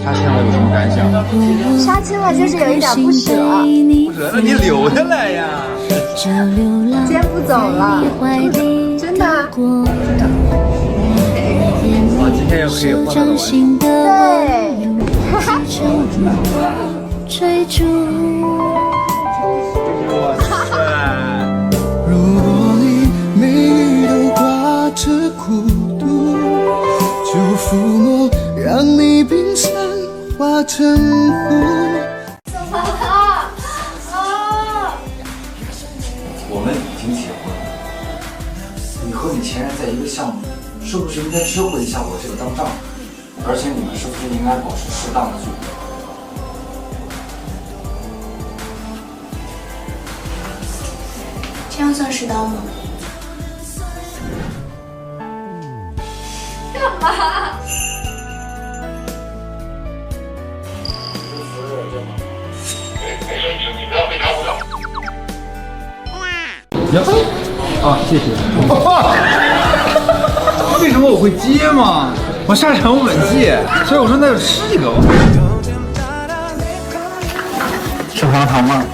杀青了有什么感想？杀青了就是有一点不舍。不舍，那你留下来呀。今天不走了，真的。哦，今天又可以换个玩。对。哈哈。哇塞！如果你每日都挂着孤独，就抚摸，让你冰山化成湖。我们已经结婚了，你和你前任在一个项目，是不是应该知会一下我这个当丈夫？而且你们是不是应该保持适当的距离？这样算适当吗？干嘛？啊，谢谢。为什么我会接嘛？我下场稳接，所以我说那就吃一个。吃糖糖吗？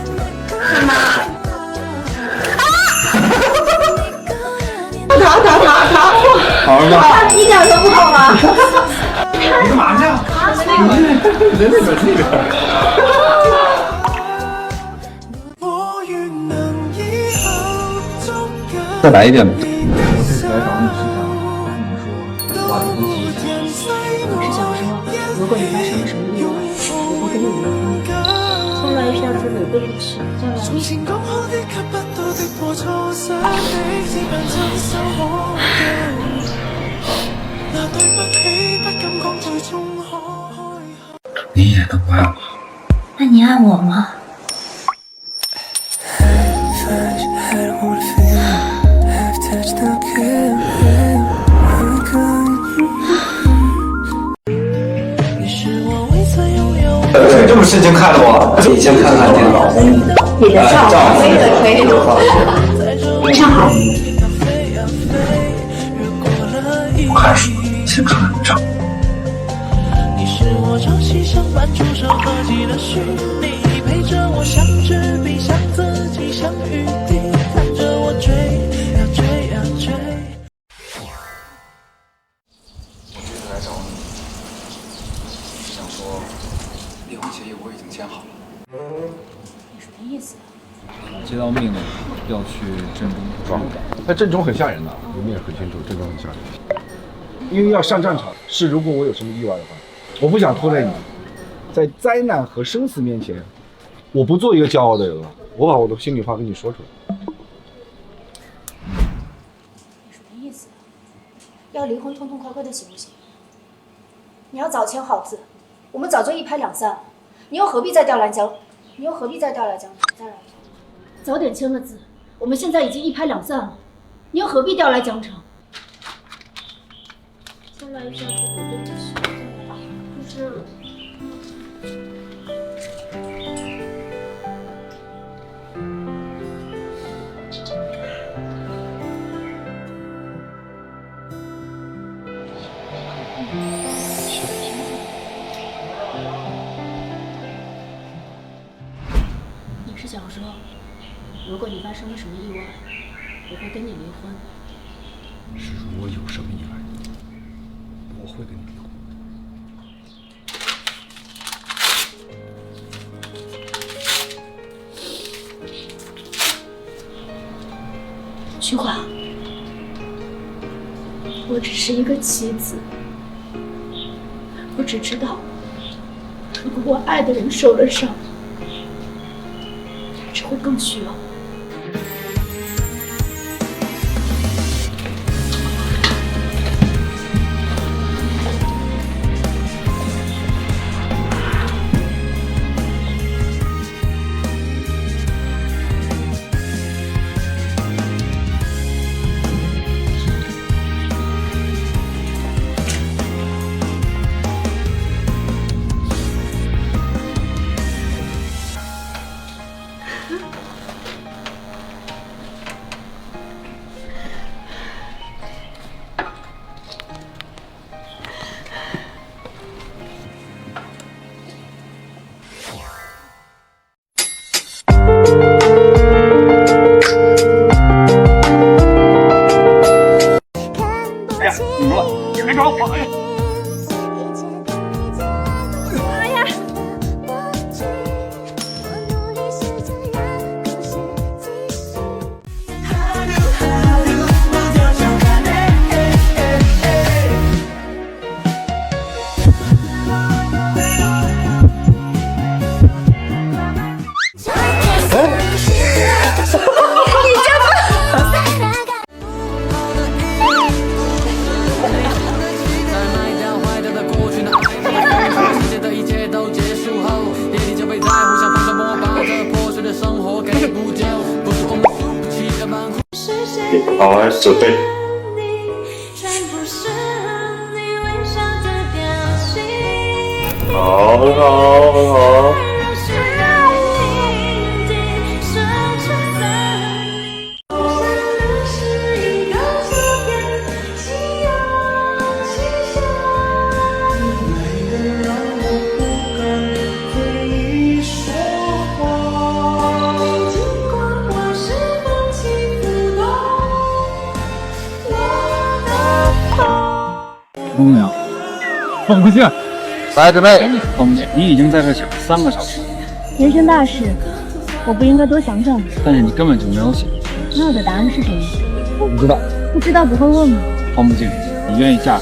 糖！好了吧？一点都不好玩。你干嘛呢？人那边那边。再来一遍。我这次来找你是想跟你说，我离婚期是想说，如果你发生了什么意外，我会跟你离婚。将来是要说你对不起，将来。你也能爱我？那你爱我吗？有这么深情看着我，你先看看电脑。你的照可以的，可以的。非常好。不看书，先看看账。你是我朝夕相伴，触手可及的虚拟，陪着我像纸笔，像自己，像雨滴，看着我追呀追呀追。我这次来找你，是想说，离婚协议我已经签好了。你什么意思？接到命令要去镇中。那郑州很吓人的，我们也很清楚，郑州很吓人。因为要上战场，是如果我有什么意外的话，我不想拖累你，在灾难和生死面前，我不做一个骄傲的人了，我把我的心里话跟你说出来。你什么意思？要离婚痛痛快快的行不行？你要早签好字，我们早就一拍两散了。你又何必再调来江城？再来，早点签了字，我们现在已经一拍两散了。你又何必调来江城？将来是要说对不起，就是。你是想说，如果你发生了什么意外，我会跟你离婚？是如果有什么意外，我会跟你离婚。徐华，我只是一个棋子，我只知道，如果我爱的人受了伤，他只会更需要我。好，来准备。好，很好，很好。疯了，放不下。来，准备。你已经在这想3个小时，人生大事，我不应该多想想吗？但是你根本就没有想。那我的答案是什么？我不知道。不知道不会问吗？方不静，你愿意嫁？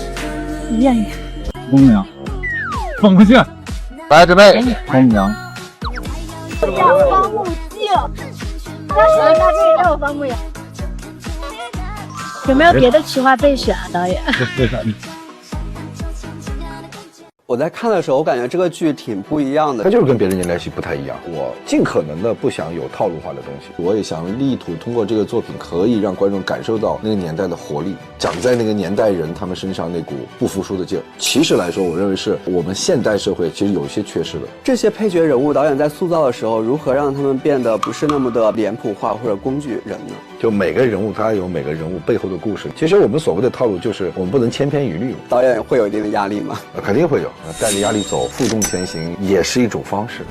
不愿意。风凉，放不下。来，准备。风凉。叫方木静，当时大这里叫我方木阳。有没有别的企划备选啊，导演？为啥？我在看的时候，我感觉这个剧挺不一样的。它就是跟别的年代戏不太一样。我尽可能的不想有套路化的东西，我也想力图通过这个作品，可以让观众感受到那个年代的活力，长在那个年代人他们身上那股不服输的劲儿。其实来说，我认为是我们现代社会其实有一些缺失的。这些配角人物，导演在塑造的时候，如何让他们变得不是那么的脸谱化或者工具人呢？就每个人物他有每个人物背后的故事。其实我们所谓的套路，就是我们不能千篇一律。导演会有一定的压力吗？肯定会有，带着压力走，负重前行也是一种方式。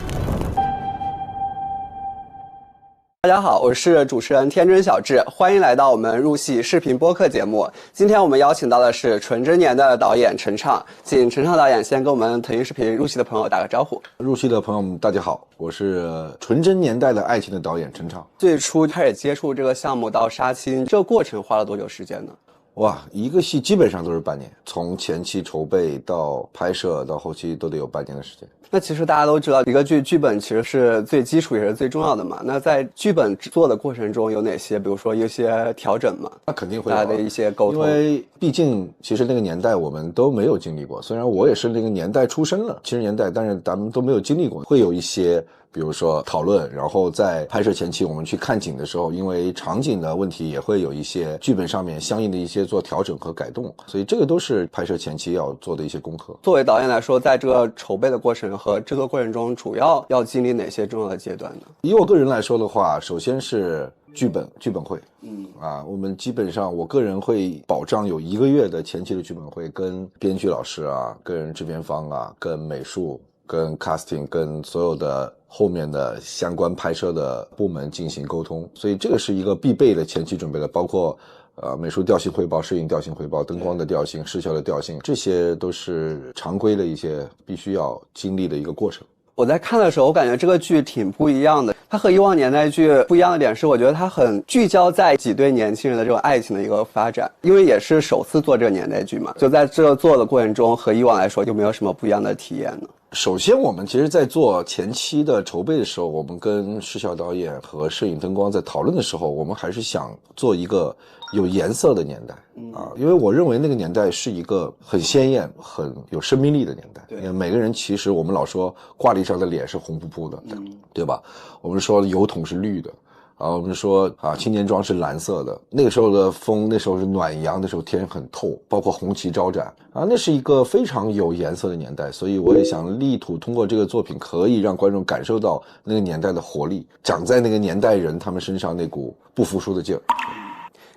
大家好，我是主持人天真小智，欢迎来到我们入戏视频播客节目。今天我们邀请到的是纯真年代的导演陈畅，请陈畅导演先跟我们腾讯视频入戏的朋友打个招呼。入戏的朋友们大家好，我是纯真年代的爱情的导演陈畅。最初开始接触这个项目到杀青，这个过程花了多久时间呢？哇，一个戏基本上都是半年，从前期筹备到拍摄到后期都得有半年的时间。那其实大家都知道，一个剧本其实是最基础也是最重要的嘛。那在剧本制作的过程中有哪些，比如说一些调整嘛？那肯定会有大家的一些沟通。因为毕竟其实那个年代我们都没有经历过，虽然我也是那个年代出生了，70年代，但是咱们都没有经历过，会有一些比如说讨论，然后在拍摄前期我们去看景的时候，因为场景的问题也会有一些剧本上面相应的一些做调整和改动，所以这个都是拍摄前期要做的一些功课。作为导演来说，在这个筹备的过程和制作过程中，主要经历哪些重要的阶段呢？以我个人来说的话，首先是剧本会，我们基本上我个人会保障有1个月的前期的剧本会，跟编剧老师啊，跟制片方啊，跟美术，跟 casting， 跟所有的后面的相关拍摄的部门进行沟通，所以这个是一个必备的前期准备的，包括美术调性汇报、摄影调性汇报、灯光的调性、视效的调性，这些都是常规的一些必须要经历的一个过程。我在看的时候，我感觉这个剧挺不一样的。它和以往年代剧不一样的点是，我觉得它很聚焦在几对年轻人的这种爱情的一个发展，因为也是首次做这个年代剧嘛。就在这做的过程中，和以往来说有没有什么不一样的体验呢？首先我们其实在做前期的筹备的时候，我们跟视效导演和摄影灯光在讨论的时候，我们还是想做一个有颜色的年代因为我认为那个年代是一个很鲜艳很有生命力的年代，因为每个人其实我们老说挂历上的脸是红扑扑的，对吧？我们说油桶是绿的我们说青年装是蓝色的，那个时候的风，那时候是暖阳，那时候天很透，包括红旗招展那是一个非常有颜色的年代，所以我也想力图通过这个作品，可以让观众感受到那个年代的活力，长在那个年代人他们身上那股不服输的劲儿。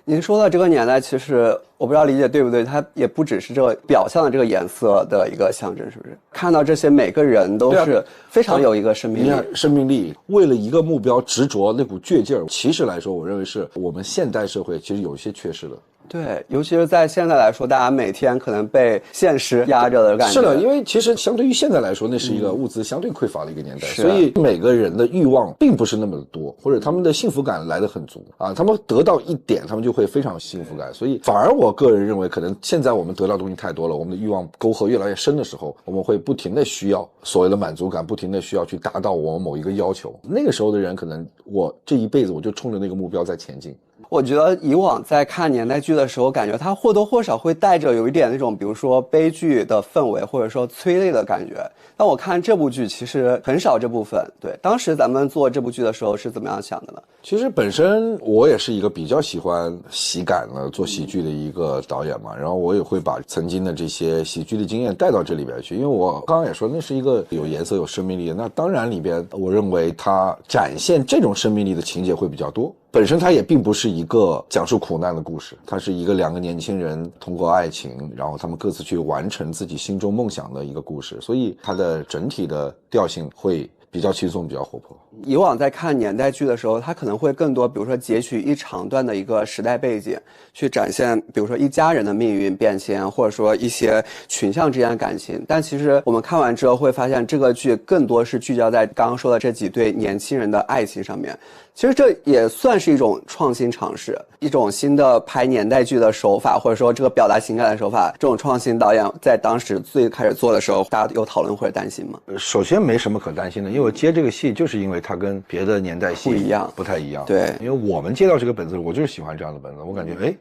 您说的这个年代，其实我不知道理解对不对，它也不只是这个表象的这个颜色的一个象征，是不是？看到这些每个人都是非常有一个生命力，生命力，为了一个目标执着，那股倔劲儿，其实来说，我认为是我们现代社会其实有一些缺失的。对，尤其是在现在来说，大家每天可能被现实压着的感觉。是的，因为其实相对于现在来说，那是一个物资相对匮乏的一个年代，所以每个人的欲望并不是那么的多，或者他们的幸福感来得很足他们得到一点，他们就会非常幸福感。所以反而我个人认为，可能现在我们得到的东西太多了，我们的欲望沟壑越来越深的时候，我们会不停的需要所谓的满足感，不停的需要去达到我们某一个要求。那个时候的人，可能我这一辈子我就冲着那个目标在前进。我觉得以往在看年代剧的时候，感觉它或多或少会带着有一点那种，比如说悲剧的氛围，或者说催泪的感觉。但我看这部剧其实很少这部分。对，当时咱们做这部剧的时候是怎么样想的呢？其实本身我也是一个比较喜欢喜感的做喜剧的一个导演嘛，然后我也会把曾经的这些喜剧的经验带到这里边去，因为我刚刚也说那是一个有颜色有生命力的，那当然里边我认为它展现这种生命力的情节会比较多。本身它也并不是一个讲述苦难的故事，它是一个两个年轻人通过爱情，然后他们各自去完成自己心中梦想的一个故事，所以它的整体的调性会比较轻松，比较活泼。以往在看年代剧的时候，它可能会更多，比如说截取一长段的一个时代背景，去展现比如说一家人的命运变迁，或者说一些群像之间的感情。但其实我们看完之后会发现，这个剧更多是聚焦在刚刚说的这几对年轻人的爱情上面。其实这也算是一种创新尝试，一种新的拍年代剧的手法，或者说这个表达情感的手法。这种创新导演在当时最开始做的时候，大家有讨论或者担心吗？首先没什么可担心的，因为我接这个戏就是因为它跟别的年代戏不一样，不太一样。对，因为我们接到这个本子，我就是喜欢这样的本子，我感觉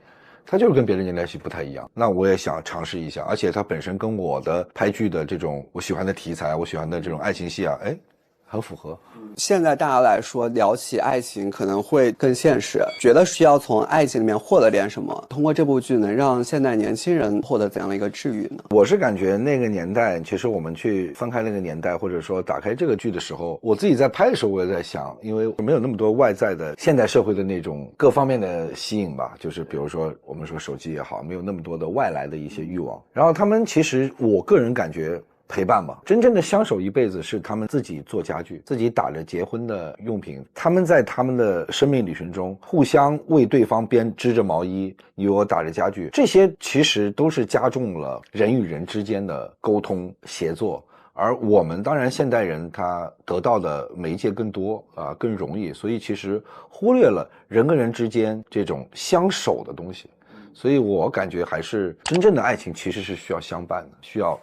它就是跟别的年代戏不太一样，那我也想尝试一下，而且它本身跟我的拍剧的这种我喜欢的题材，我喜欢的这种爱情戏啊，很符合。现在大家来说聊起爱情可能会更现实，觉得需要从爱情里面获得点什么，通过这部剧能让现代年轻人获得怎样的一个治愈呢？我是感觉那个年代，其实我们去翻开那个年代，或者说打开这个剧的时候，我自己在拍的时候我也在想，因为没有那么多外在的现代社会的那种各方面的吸引吧，就是比如说我们说手机也好，没有那么多的外来的一些欲望，然后他们其实我个人感觉陪伴吧，真正的相守一辈子是他们自己做家具，自己打着结婚的用品，他们在他们的生命旅程中互相为对方织着毛衣，你为我打着家具，这些其实都是加重了人与人之间的沟通协作。而我们当然现代人他得到的媒介更多更容易，所以其实忽略了人跟人之间这种相守的东西。所以我感觉还是真正的爱情其实是需要相伴的，需要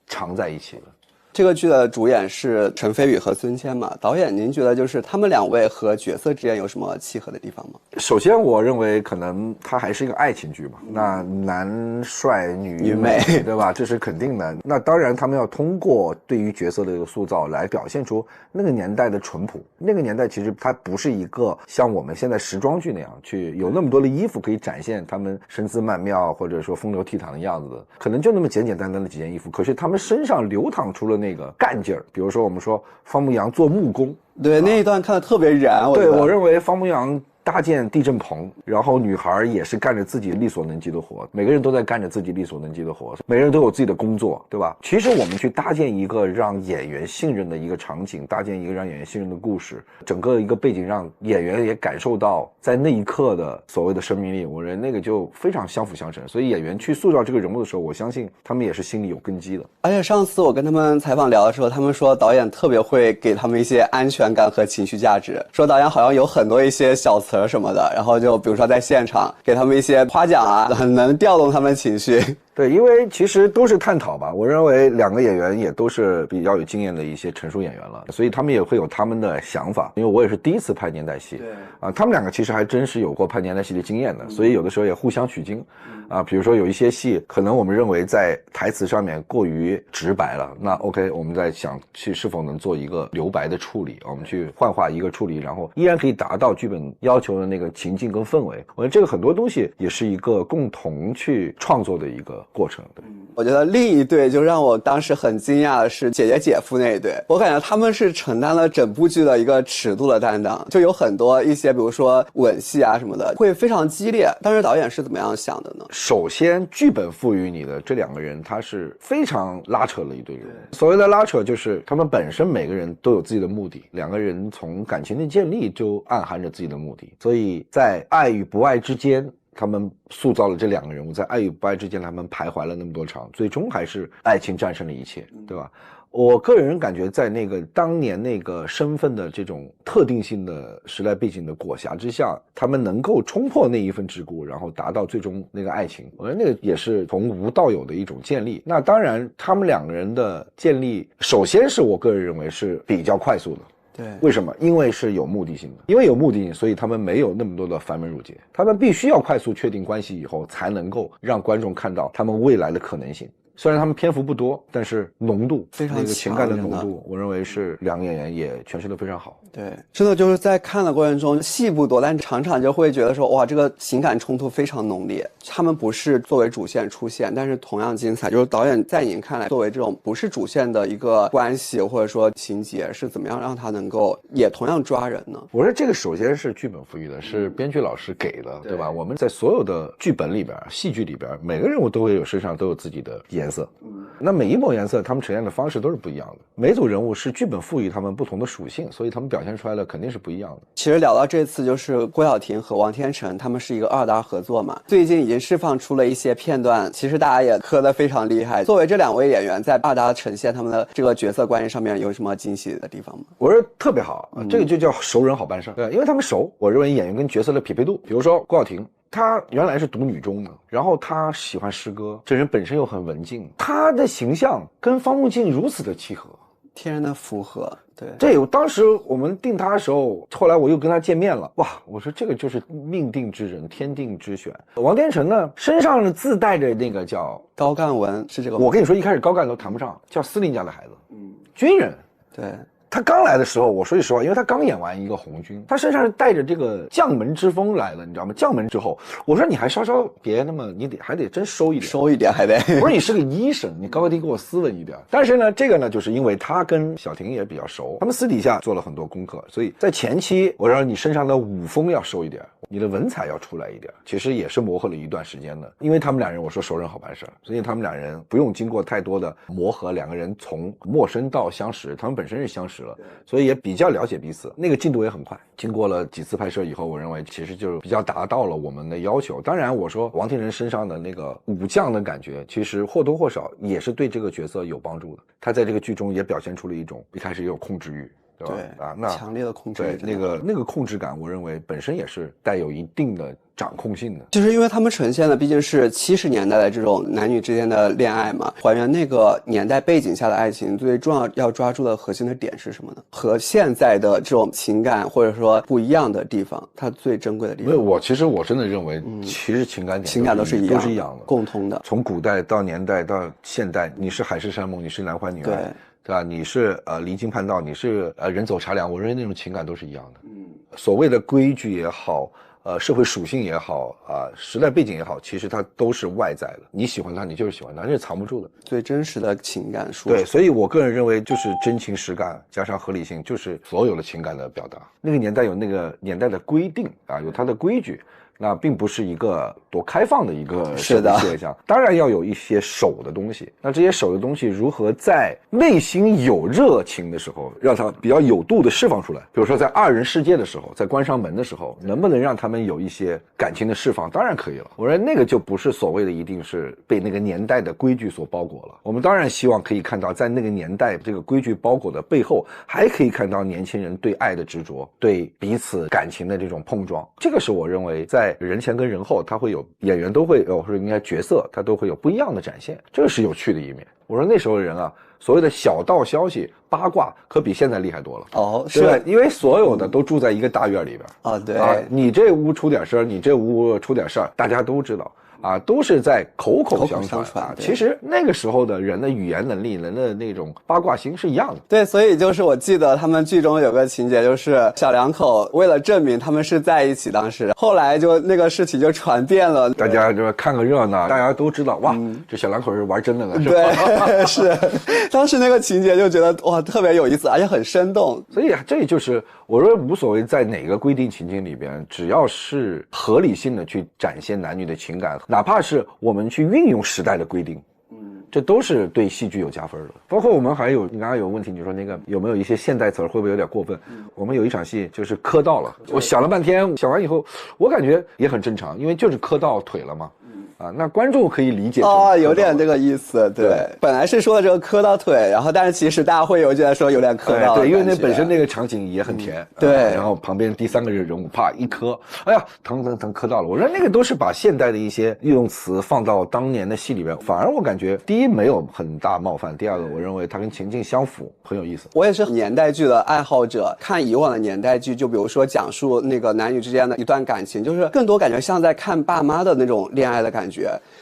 常在一起的。这个剧的主演是陈飞宇和孙谦嘛，导演您觉得就是他们两位和角色之间有什么契合的地方吗？首先我认为可能它还是一个爱情剧嘛，那男帅女美对吧，这是肯定的。那当然他们要通过对于角色的一个塑造来表现出那个年代的淳朴。那个年代其实它不是一个像我们现在时装剧那样去有那么多的衣服可以展现他们身姿曼妙或者说风流倜傥的样子的，可能就那么简简单单的几件衣服，可是他们身上流淌出了那个干劲儿。比如说我们说方牧阳做木工，对，那一段看得特别燃。对，我认为方牧阳搭建地震棚，然后女孩也是干着自己力所能及的活，每个人都在干着自己力所能及的活，每个人都有自己的工作，对吧？其实我们去搭建一个让演员信任的一个场景，搭建一个让演员信任的故事，整个一个背景让演员也感受到在那一刻的所谓的生命力，我认为那个就非常相辅相成。所以演员去塑造这个人物的时候，我相信他们也是心里有根基的。而且上次我跟他们采访聊的时候，他们说导演特别会给他们一些安全感和情绪价值，说导演好像有很多一些小词什么的，然后就比如说在现场给他们一些夸奖啊，很能调动他们情绪。对，因为其实都是探讨吧，我认为两个演员也都是比较有经验的一些成熟演员了，所以他们也会有他们的想法。因为我也是第一次拍年代戏，对他们两个其实还真是有过拍年代戏的经验的，所以有的时候也互相取经比如说有一些戏可能我们认为在台词上面过于直白了，那 OK 我们在想去是否能做一个留白的处理，我们去幻化一个处理，然后依然可以达到剧本要求的那个情境跟氛围。我觉得这个很多东西也是一个共同去创作的一个过程。对，我觉得另一对就让我当时很惊讶的是姐姐姐夫那一对，我感觉他们是承担了整部剧的一个尺度的担当，就有很多一些比如说吻戏啊什么的会非常激烈，当时导演是怎么样想的呢？首先剧本赋予你的这两个人他是非常拉扯的一对人，所谓的拉扯就是他们本身每个人都有自己的目的，两个人从感情的建立就暗含着自己的目的，所以在爱与不爱之间他们塑造了这两个人物，在爱与不爱之间他们徘徊了那么多场，最终还是爱情战胜了一切，对吧？我个人感觉在那个当年那个身份的这种特定性的时代背景的裹挟之下，他们能够冲破那一份桎梏，然后达到最终那个爱情，我觉得那个也是从无到有的一种建立。那当然他们两个人的建立首先是我个人认为是比较快速的，对，为什么？因为是有目的性的，因为有目的性，所以他们没有那么多的繁文缛节，他们必须要快速确定关系以后，才能够让观众看到他们未来的可能性。虽然他们篇幅不多，但是浓度非常那个情感的浓强度，我认为是两个演员也诠释得非常好。对，真的就是在看的过程中，戏不多，但常常就会觉得说，哇，这个情感冲突非常浓烈。他们不是作为主线出现，但是同样精彩。就是导演在您看来，作为这种不是主线的一个关系或者说情节，是怎么样让他能够也同样抓人呢？我说这个首先是剧本赋予的，是编剧老师给的，对吧？我们在所有的剧本里边、戏剧里边，每个人物都会有身上都有自己的颜色。那每一抹颜色，他们呈现的方式都是不一样的。每组人物是剧本赋予他们不同的属性，所以他们表现出来的肯定是不一样的。其实聊到这次，就是郭晓婷和王天成他们是一个2搭合作嘛，最近已经释放出了一些片段，其实大家也磕得非常厉害。作为这2位演员在2搭呈现他们的这个角色关系上面，有什么惊喜的地方吗？我说特别好，这个就叫熟人好办事。对，因为他们熟，我认为演员跟角色的匹配度，比如说郭晓婷。他原来是读女中的，然后他喜欢诗歌，这人本身又很文静，他的形象跟方慕静如此的契合，天然的符合。对，这当时我们定他的时候，后来我又跟他见面了，哇，我说这个就是命定之人，天定之选。王天成呢，身上自带着那个叫高干文，是这个吗？我跟你说，一开始高干都谈不上，叫司令家的孩子，军人。对。他刚来的时候，我说句实话，因为他刚演完一个红军，他身上是带着这个将门之风来了，你知道吗？将门之后，我说你还稍稍别那么，你还得真收一点，收一点还得。我说你是个医生，你高高低给我斯文一点。但是呢，这个呢，就是因为他跟小婷也比较熟，他们私底下做了很多功课，所以在前期我让你身上的武风要收一点，你的文采要出来一点，其实也是磨合了一段时间的。因为他们2人，我说熟人好办事，所以他们2人不用经过太多的磨合，2个人从陌生到相识，他们本身是相识了，所以也比较了解彼此，那个进度也很快。经过了几次拍摄以后，我认为其实就比较达到了我们的要求。当然，我说王天成身上的那个武将的感觉，其实或多或少也是对这个角色有帮助的。他在这个剧中也表现出了一种一开始也有控制欲。对啊，那强烈的控制欲，对那个控制感，我认为本身也是带有一定的掌控性的。就是因为他们呈现的毕竟是70年代的这种男女之间的恋爱嘛，还原那个年代背景下的爱情，最重要要抓住的核心的点是什么呢？和现在的这种情感或者说不一样的地方，它最珍贵的地方。没有，其实我真的认为，其实情感都是一样的，共通的。从古代到年代到现代，你是海誓山盟，你是男欢女爱。对吧？你是离经叛道，你是人走茶凉，我认为那种情感都是一样的。所谓的规矩也好，社会属性也好，时代背景也好，其实它都是外在的。你喜欢它，你就是喜欢它，这是藏不住的。最真实的情感输出。对，所以我个人认为，就是真情实感加上合理性，就是所有的情感的表达。那个年代有那个年代的规定有它的规矩。那并不是一个多开放的一个社会现象，当然要有一些守的东西。那这些守的东西如何在内心有热情的时候，让它比较有度的释放出来？比如说在2人世界的时候，在关上门的时候，能不能让他们有一些感情的释放？当然可以了。我认为那个就不是所谓的一定是被那个年代的规矩所包裹了。我们当然希望可以看到，在那个年代这个规矩包裹的背后，还可以看到年轻人对爱的执着，对彼此感情的这种碰撞。这个是我认为在人前跟人后，他会有演员都会或者应该角色，他都会有不一样的展现，这个是有趣的一面。我说那时候的人所谓的小道消息八卦可比现在厉害多了。是因为所有的都住在一个大院里边对你这屋出点事儿，你这屋出点事儿，大家都知道。都是在口口相传其实那个时候的人的语言能力，人的那种八卦心是一样的。对，所以就是我记得他们剧中有个情节，就是小两口为了证明他们是在一起，当时后来就那个事情就传遍了，大家就看个热闹，大家都知道哇，这小两口是玩真的了，是吧？对，是。当时那个情节就觉得哇特别有意思，而且很生动。所以这就是我说无所谓在哪个规定情境里边，只要是合理性的去展现男女的情感。哪怕是我们去运用时代的规定，这都是对戏剧有加分的。包括我们还有，你刚刚有问题，你说那个有没有一些现代词会不会有点过分？我们有一场戏就是磕到了，我想了半天，想完以后，我感觉也很正常，因为就是磕到腿了嘛。啊，那观众可以理解哦，有点这个意思，对。本来是说的这个磕到腿，然后但是其实大家会有觉得说有点磕到，对，因为那本身那个场景也很甜，对。然后旁边第三个人物啪一磕，哎呀，疼磕到了。我说那个都是把现代的一些用词放到当年的戏里边，反而我感觉第一没有很大冒犯，第二个我认为它跟情境相符，很有意思。我也是年代剧的爱好者，看以往的年代剧，就比如说讲述那个男女之间的一段感情，就是更多感觉像在看爸妈的那种恋爱的感觉。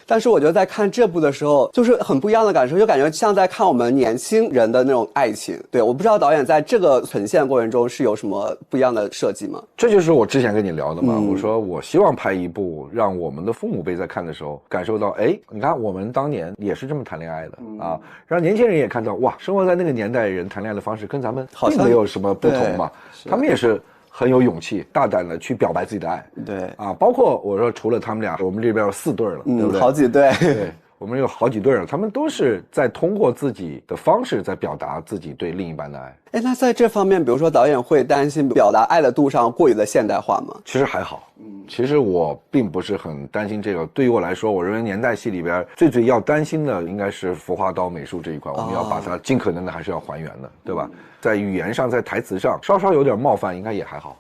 但是我觉得在看这部的时候，就是很不一样的感受，就感觉像在看我们年轻人的那种爱情。对，我不知道导演在这个呈现过程中是有什么不一样的设计吗？这就是我之前跟你聊的嘛，我说我希望拍一部让我们的父母辈在看的时候感受到，哎，你看我们当年也是这么谈恋爱的啊，让年轻人也看到，哇，生活在那个年代人谈恋爱的方式跟咱们并没有什么不同嘛，他们也是很有勇气大胆的去表白自己的爱。对啊，包括我说除了他们俩，我们这边有4对了，对不对？好几对。对，我们有好几对了，他们都是在通过自己的方式在表达自己对另一半的爱。哎，那在这方面，比如说导演会担心表达爱的度上过于的现代化吗？其实还好，其实我并不是很担心这个。对于我来说，我认为年代戏里边最要担心的应该是服化道美术这一块，我们要把它尽可能的还是要还原的，对吧？在语言上，在台词上稍稍有点冒犯，应该也还好。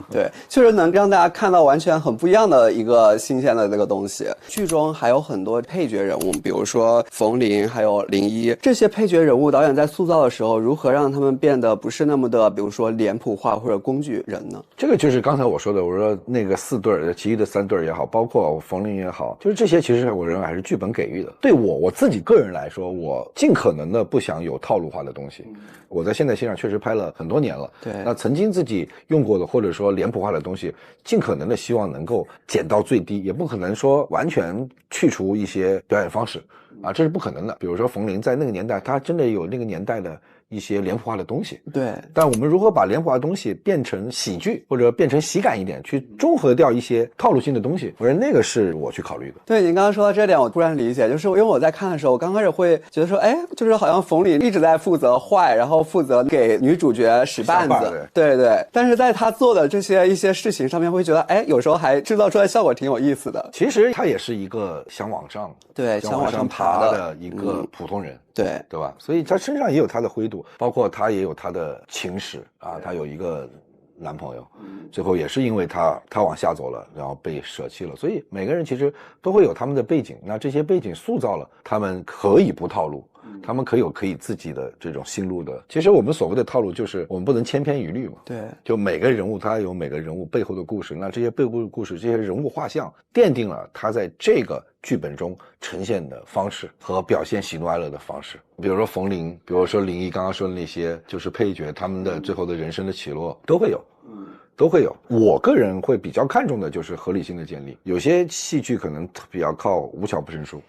对，确实能让大家看到完全很不一样的一个新鲜的这个东西。剧中还有很多配角人物，比如说冯凌还有林一，这些配角人物导演在塑造的时候，如何让他们变得不是那么的，比如说脸谱化或者工具人呢？这个就是刚才我说的，我说那个4对，其余的3对也好，包括冯凌也好，就是这些其实我认为还是剧本给予的。对我自己个人来说，我尽可能的不想有套路化的东西。我在现代戏上确实拍了很多年了，对，那曾经自己用过的或者说脸谱化的东西，尽可能的希望能够减到最低，也不可能说完全去除一些表演方式啊，这是不可能的。比如说冯凌在那个年代，他真的有那个年代的一些脸谱化的东西，对，但我们如何把脸谱化的东西变成喜剧，或者变成喜感一点，去中和掉一些套路性的东西，我觉得那个是我去考虑的。对，您刚刚说到这点，我突然理解，就是因为我在看的时候，我刚开始会觉得说，哎，就是好像冯凌一直在负责坏，然后负责给女主角使绊子，对对，但是在他做的这些一些事情上面，会觉得，哎，有时候还制造出来效果挺有意思的。其实他也是一个想往上，对，想往上爬的一个普通人。对吧？所以他身上也有他的灰度，包括他也有他的情史啊，他有一个男朋友，最后也是因为他往下走了，然后被舍弃了。所以每个人其实都会有他们的背景，那这些背景塑造了他们可以不套路，他们可以自己的这种心路的。其实我们所谓的套路就是我们不能千篇一律嘛。对，就每个人物他有每个人物背后的故事，那这些背后的故事，这些人物画像奠定了他在这个剧本中呈现的方式和表现喜怒哀乐的方式。比如说冯凌，比如说林一刚刚说的那些就是配角，他们的最后的人生的起落都会有。都会有。我个人会比较看重的就是合理性的建立，有些戏剧可能比较靠无巧不成书，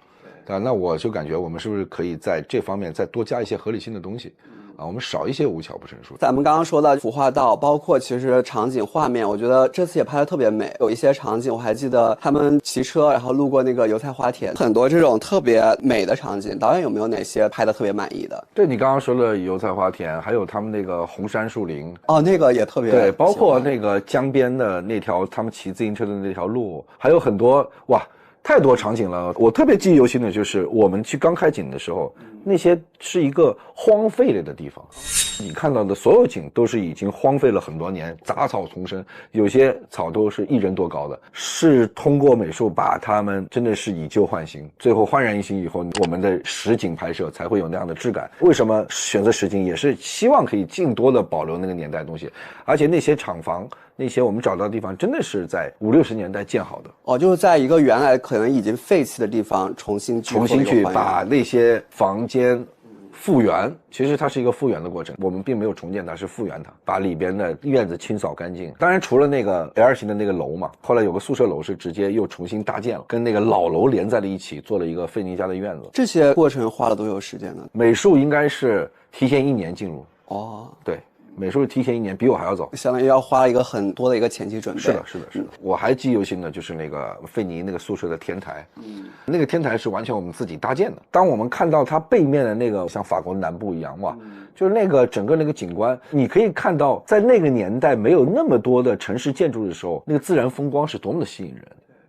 那我就感觉我们是不是可以在这方面再多加一些合理性的东西啊，我们少一些无巧不成书。咱们刚刚说到服化道，包括其实场景画面，我觉得这次也拍得特别美。有一些场景我还记得他们骑车然后路过那个油菜花田，很多这种特别美的场景，导演有没有哪些拍得特别满意的？对，你刚刚说的油菜花田，还有他们那个红杉树林，哦，那个也特别对，包括那个江边的那条他们骑自行车的那条路，还有很多哇太多场景了。我特别记忆犹新的就是我们去刚开景的时候，那些是一个荒废了的地方，你看到的所有景都是已经荒废了很多年，杂草丛生，有些草都是1人多高的，是通过美术把它们真的是以旧换新，最后焕然一新以后，我们的实景拍摄才会有那样的质感。为什么选择实景，也是希望可以尽多的保留那个年代的东西，而且那些厂房那些我们找到的地方真的是在50、60年代建好的。哦，就是在一个原来可能已经废弃的地方重新去把那些房间复原，其实它是一个复原的过程，我们并没有重建它，是复原它，把里边的院子清扫干净。当然除了那个 L 型的那个楼嘛，后来有个宿舍楼是直接又重新搭建了，跟那个老楼连在了一起，做了一个费尼家的院子。这些过程花了多久时间呢？美术应该是提前1年进入。哦，对，美术提前1年，比我还要早，相当于要花一个很多的一个前期准备。是的。我还记忆犹新的就是那个费尼那个宿舍的天台，那个天台是完全我们自己搭建的。当我们看到它背面的那个像法国南部一样，哇，就是那个整个那个景观，你可以看到在那个年代没有那么多的城市建筑的时候，那个自然风光是多么的吸引人。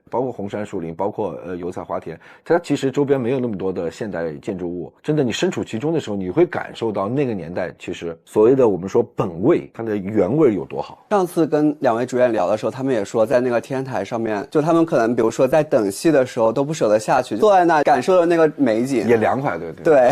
包括红杉树林，包括油菜花田，它其实周边没有那么多的现代建筑物。真的，你身处其中的时候，你会感受到那个年代其实所谓的我们说本味，它的原味有多好。上次跟2位主演聊的时候，他们也说，在那个天台上面，就他们可能比如说在等戏的时候都不舍得下去，坐在那感受的那个美景，也凉快，对，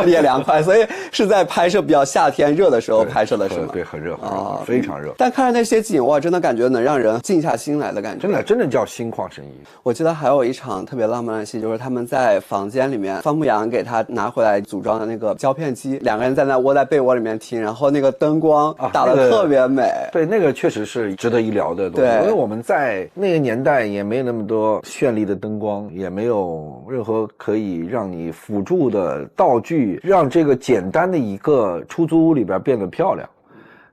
也凉快，所以是在拍摄比较夏天热的时候拍摄的是吗？对，很热，非常热。但看着那些景，哇，真的感觉能让人静下心来的感觉，真的叫心旷神怡。我记得还有一场特别浪漫的戏，就是他们在房间里面，方牧阳给他拿回来组装的那个胶片机，两个人在那窝在被窝里面听，然后那个灯光打得特别美。对，那个确实是值得一聊的东西。因为我们在那个年代也没有那么多绚丽的灯光，也没有任何可以让你辅助的道具，让这个简单的一个出租屋里边变得漂亮。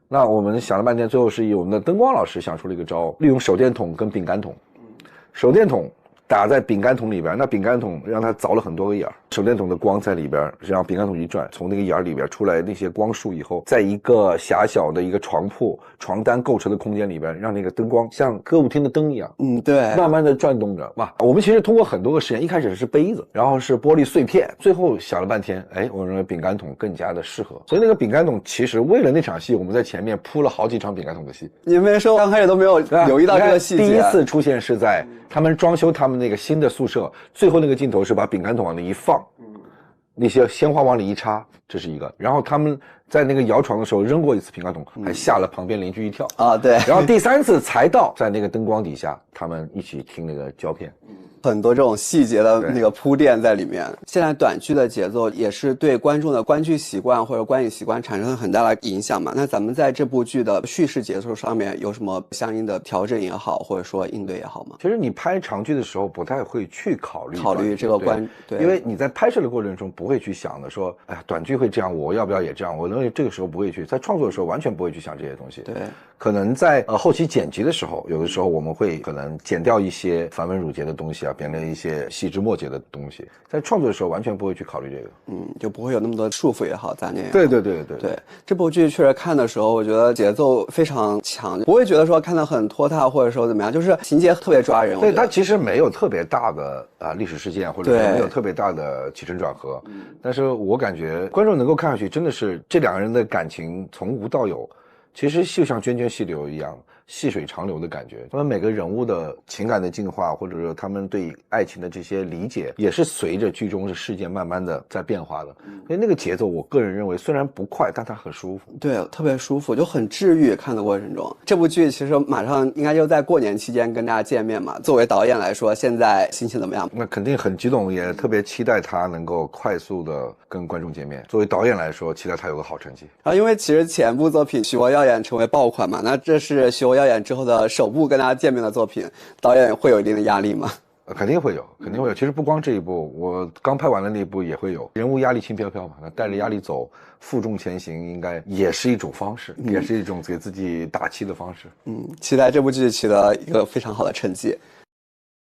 那我们想了半天，最后是以我们的灯光老师想出了一个招，利用手电筒跟饼干筒，手电筒打在饼干筒里边，那饼干筒让它凿了很多个眼儿，手电筒的光在里边，让饼干筒一转，从那个眼儿里边出来那些光束以后，在一个狭小的一个床铺床单构成的空间里边，让那个灯光像歌舞厅的灯一样，对，慢慢的转动着。哇，我们其实通过很多个实验，一开始是杯子，然后是玻璃碎片，最后想了半天，我认为饼干筒更加的适合。所以那个饼干筒其实为了那场戏，我们在前面铺了好几场饼干筒的戏。你们说刚开始都没有留意到这个细节。第一次出现是在他们装修他们那个新的宿舍，最后那个镜头是把饼干筒往那一放，那些鲜花往里一插，这是一个。然后他们在那个摇床的时候扔过一次饼干筒，还吓了旁边邻居一跳啊。对。然后第3次才到在那个灯光底下，他们一起听那个胶片。很多这种细节的那个铺垫在里面。现在短剧的节奏也是对观众的观剧习惯或者观影习惯产生了很大的影响嘛。那咱们在这部剧的叙事节奏上面有什么相应的调整也好，或者说应对也好吗？其实你拍长剧的时候不太会去考虑这个对，因为你在拍摄的过程中不会去想的说，哎呀，短剧会这样，我要不要也这样？我认为这个时候不会去，在创作的时候完全不会去想这些东西。对，可能在后期剪辑的时候，有的时候我们会可能剪掉一些繁文缛节的东西啊，变成一些细枝末节的东西，在创作的时候完全不会去考虑这个，就不会有那么多束缚也好，杂念也好。对，这部剧确实看的时候，我觉得节奏非常强，不会觉得说看得很拖沓，或者说怎么样，就是情节特别抓人。对，它其实没有特别大的历史事件，或者说没有特别大的起承转合，但是我感觉观众能够看下去，真的是这两个人的感情从无到有，其实就像涓涓细流一样。细水长流的感觉，他们每个人物的情感的进化，或者说他们对爱情的这些理解，也是随着剧中的事件慢慢的在变化的。所以那个节奏，我个人认为虽然不快，但它很舒服。对，特别舒服，就很治愈。看的过程中，这部剧其实马上应该就在过年期间跟大家见面嘛。作为导演来说，现在心情怎么样？那肯定很激动，也特别期待他能够快速的跟观众见面。作为导演来说，期待他有个好成绩。因为其实前部作品《许我耀眼》成为爆款嘛，那这是许我耀眼之后的首部跟大家见面的作品，导演会有一定的压力吗？肯定会有。其实不光这一部，我刚拍完的那一部也会有。人物压力轻飘飘嘛，那带着压力走，负重前行，应该也是一种方式，也是一种给自己打气的方式。期待这部剧取得一个非常好的成绩。